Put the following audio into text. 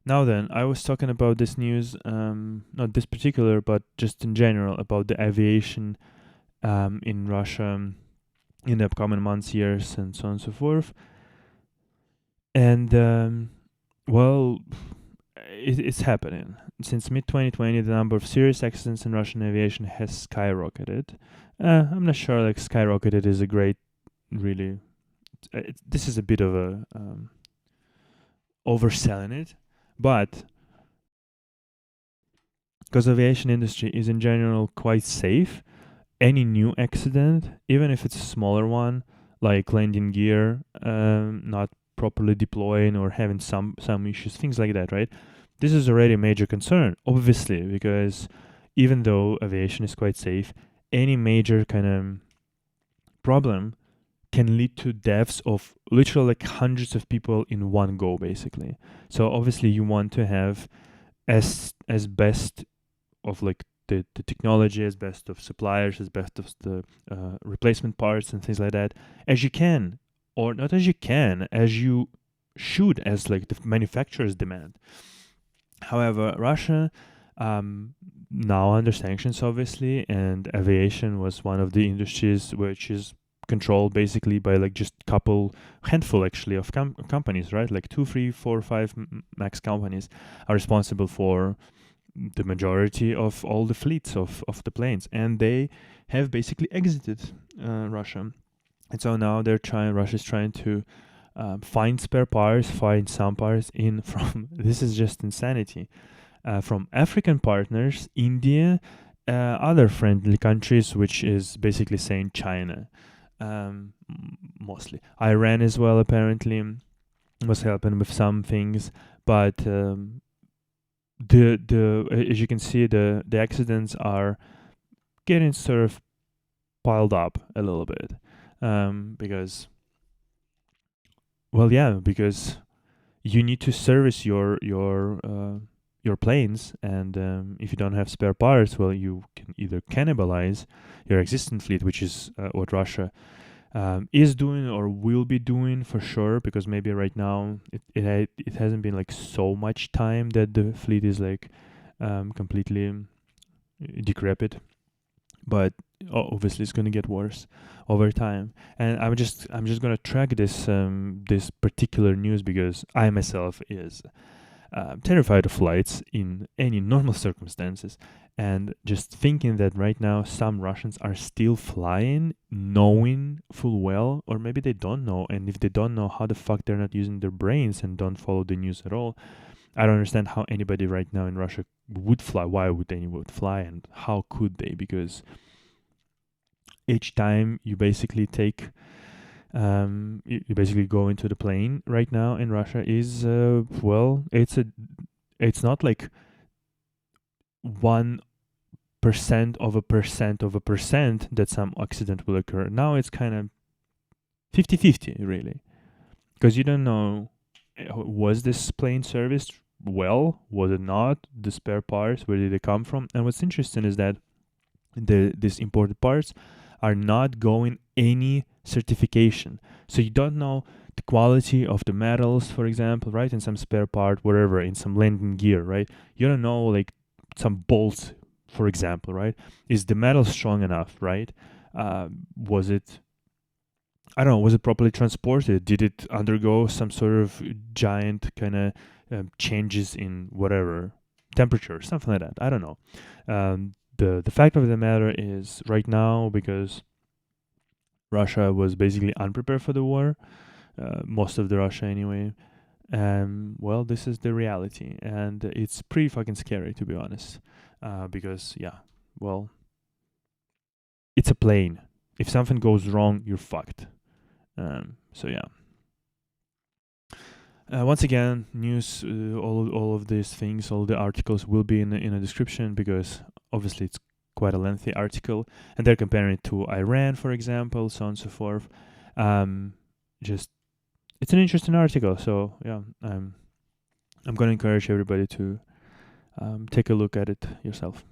Now then, I was talking about this news, not this particular, but just in general about the aviation in Russia in the upcoming months, years, and so on and so forth. And well, it's happening. Since mid 2020, the number of serious accidents in Russian aviation has skyrocketed. I'm not sure, like, skyrocketed is a great, really. This is a bit of a overselling it, but because aviation industry is in general quite safe, any new accident, even if it's a smaller one, like landing gear not properly deploying or having some issues, things like that, right? This is already a major concern, obviously, because even though aviation is quite safe, any major kind of problem can lead to deaths of literally like hundreds of people in one go, basically. So obviously you want to have as best of like the technology, as best of suppliers, as best of the replacement parts and things like that as you can, or not as you can, as you should, as like the manufacturers demand. However, Russia, now under sanctions, obviously, and aviation was one of the industries which is controlled basically by like just handful actually of companies, right? Like two, three, four, five max companies are responsible for the majority of all the fleets of the planes, and they have basically exited Russia. And so now Russia's trying to find spare parts, find some parts in from this is just insanity, from African partners, India, other friendly countries, which is basically saying China, mostly. Iran as well, apparently, was helping with some things, but the as you can see, the accidents are getting sort of piled up a little bit, because, well, yeah, because you need to service your planes, and if you don't have spare parts, well, you can either cannibalize your existing fleet, which is what Russia is doing or will be doing for sure, because maybe right now it hasn't been like so much time that the fleet is like completely decrepit, but obviously it's going to get worse over time. And I'm just going to track this particular news because I myself is terrified of flights in any normal circumstances. And just thinking that right now some Russians are still flying, knowing full well, or maybe they don't know. And if they don't know, how the fuck they're not using their brains and don't follow the news at all? I don't understand how anybody right now in Russia would fly. Why would anyone fly, and how could they? Because each time you basically take you basically go into the plane right now in Russia is well, it's not like 1% of a percent of a percent that some accident will occur. Now it's kind of 50-50 really, because you don't know, was this plane serviced well, was it not, the spare parts, where did they come from? And what's interesting is that these imported parts are not going any certification. So you don't know the quality of the metals, for example, right? In some spare part, whatever, in some landing gear, right? You don't know, like, some bolts, for example, right? Is the metal strong enough, right? Was it, I don't know, was it properly transported? Did it undergo some sort of giant kind of changes in whatever temperature, something like that? I don't know. The fact of the matter is, right now, because Russia was basically unprepared for the war, most of the Russia anyway. Well, this is the reality, and it's pretty fucking scary, to be honest. Because, yeah, well, it's a plane. If something goes wrong, you're fucked. So yeah. Once again, news, all of these things, all the articles will be in a description, because obviously it's quite a lengthy article, and they're comparing it to Iran, for example, so on and so forth. Just It's an interesting article, so yeah, I'm going to encourage everybody to take a look at it yourself.